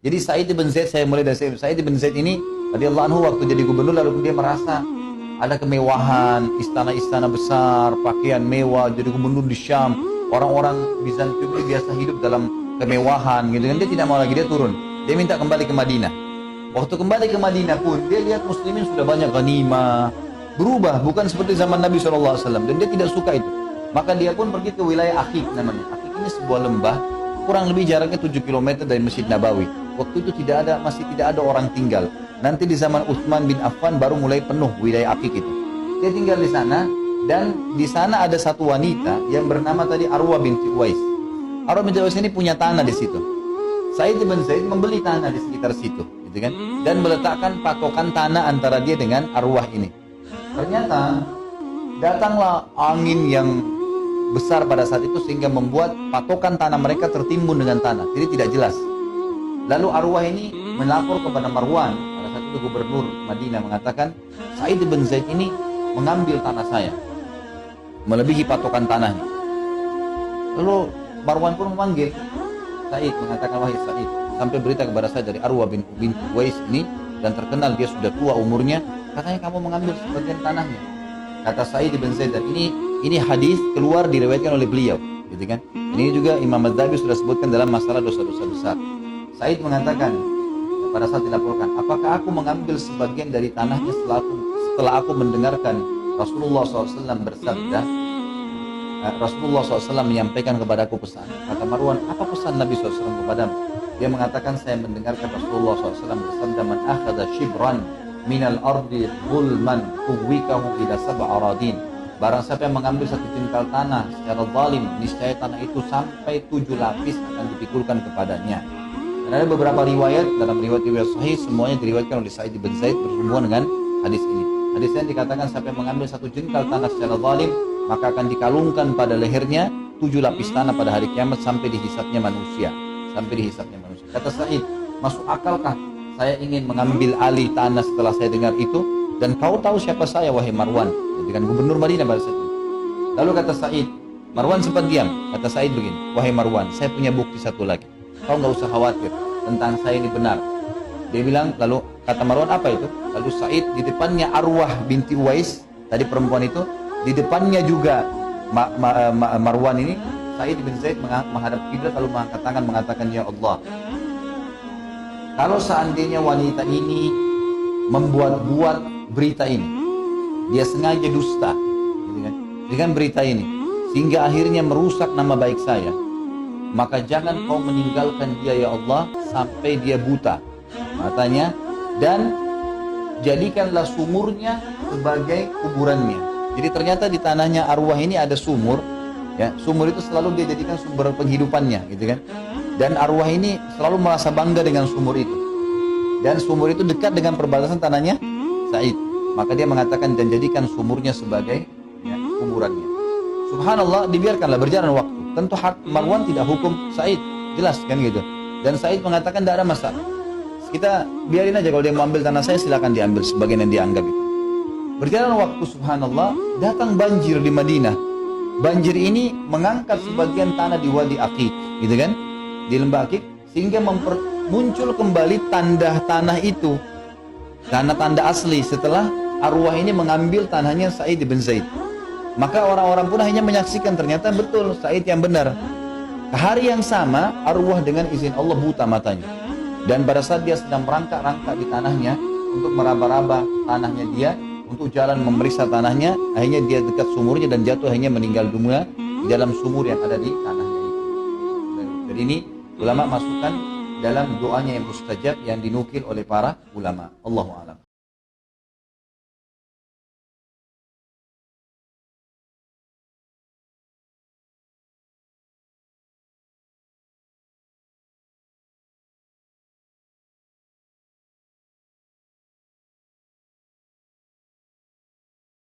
Jadi Sa'id bin Zaid, saya mulai dari Sa'id bin Zaid ini radhiyallahu anhu waktu jadi gubernur, lalu dia merasa ada kemewahan, istana-istana besar, pakaian mewah, jadi gubernur di Syam. Orang-orang Bizantium ini biasa hidup dalam kemewahan gitu kan. Dia tidak mau lagi, dia turun. Dia minta kembali ke Madinah. Waktu kembali ke Madinah pun dia lihat muslimin sudah banyak ghanimah. Berubah, bukan seperti zaman Nabi SAW, dan dia tidak suka itu. Maka dia pun pergi ke wilayah Aqiq namanya. Aqiq ini sebuah lembah, kurang lebih jaraknya 7 km dari Masjid Nabawi. Waktu itu masih tidak ada orang tinggal. Nanti di zaman Utsman bin Affan baru mulai penuh wilayah Aqiq itu. Dia tinggal di sana, dan di sana ada satu wanita yang bernama tadi Arwah binti Uwais. Arwah binti Uwais ini punya tanah di situ. Sa'id bin Zaid membeli tanah di sekitar situ, gitu kan? Dan meletakkan patokan tanah antara dia dengan Arwah ini. Ternyata datanglah angin yang besar pada saat itu sehingga membuat patokan tanah mereka tertimbun dengan tanah, jadi tidak jelas. Lalu Arwah ini melapor kepada Marwan, pada saat itu gubernur Madinah, mengatakan Sa'id bin Zaid ini mengambil tanah saya, melebihi patokan tanahnya. Lalu Marwan pun memanggil Sa'id, mengatakan, wahai Sa'id, sampai berita kepada saya dari Arwah bin Uwais ini, dan terkenal dia sudah tua umurnya, katanya kamu mengambil sebagian tanahnya. Kata Sa'id bin Zaid, dan ini hadis keluar diriwayatkan oleh beliau, gitu kan? Ini juga Imam Adz-Dzahabi sudah sebutkan dalam masalah dosa-dosa besar. Sa'id mengatakan pada saat dilaporkan, apakah aku mengambil sebagian dari tanahnya setelah aku mendengarkan Rasulullah SAW bersabda, Rasulullah SAW menyampaikan kepadaku pesan. Kata Marwan, apa pesan Nabi SAW kepadamu? Dia mengatakan, saya mendengarkan Rasulullah SAW bersabda, man akhadha shibran minal ardi zulman tuwikahu ila sab'a aradin. Barang siapa yang mengambil satu jengkal tanah secara zalim, niscaya tanah itu sampai 7 lapis akan dipikulkan kepadanya. Dan ada beberapa riwayat, dalam riwayat sahih semuanya diriwayatkan oleh Sa'id bin Zaid berhubungan dengan hadis ini. Hadisnya dikatakan siapa yang mengambil satu jengkal tanah secara zalim, maka akan dikalungkan pada lehernya 7 lapis tanah pada hari kiamat sampai dihisapnya manusia. Kata Sa'id, masuk akalkah saya ingin mengambil alih tanah setelah saya dengar itu? Dan kau tahu siapa saya, wahai Marwan? Dengan gubernur Madinah pada saat itu. Lalu kata Sa'id, Marwan sempat diam. Kata Sa'id begini, wahai Marwan, saya punya bukti satu lagi. Kau nggak usah khawatir tentang saya ini benar. Dia bilang, lalu kata Marwan, apa itu? Lalu Sa'id di depannya Arwah binti Uwais, tadi perempuan itu, di depannya juga Marwan ini, Sa'id bin Zaid menghadap kiblat lalu mengangkat tangan mengatakan, ya Allah, kalau seandainya wanita ini membuat-buat berita ini, dia sengaja dusta dengan berita ini, sehingga akhirnya merusak nama baik saya, maka jangan kau meninggalkan dia ya Allah sampai dia buta matanya, dan jadikanlah sumurnya sebagai kuburannya. Jadi ternyata di tanahnya Arwah ini ada sumur, ya, sumur itu selalu dia jadikan sumber penghidupannya, gitu kan? Dan Arwah ini selalu merasa bangga dengan sumur itu, dan sumur itu dekat dengan perbatasan tanahnya Sa'id. Maka dia mengatakan, dan jadikan sumurnya sebagai, ya, kuburannya. Subhanallah, dibiarkanlah berjalan waktu. Tentu Marwan tidak hukum Sa'id, jelas kan gitu. Dan Sa'id mengatakan tidak ada masalah. Kita biarin aja, kalau dia mau ambil tanah saya silakan diambil sebagian yang dianggap itu. Berjalan waktu, subhanallah, datang banjir di Madinah. Banjir ini mengangkat sebagian tanah di Wadi Aqiq, gitu kan? Di lembah Aqiq, sehingga muncul kembali tanda tanah itu, tanda-tanda asli setelah Arwah ini mengambil tanahnya Sa'id bin Zaid. Maka orang-orang pun hanya menyaksikan, ternyata betul Sa'id yang benar. Hari yang sama Arwah dengan izin Allah buta matanya, dan pada saat dia sedang merangkak-rangkak di tanahnya untuk meraba-raba tanahnya dia, untuk jalan memeriksa tanahnya, akhirnya dia dekat sumurnya dan jatuh, akhirnya meninggal dunia di dalam sumur yang ada di tanahnya itu. Dan ini ulama masukkan dalam doanya yang mustajab yang dinukil oleh para ulama. Allahu a'lam.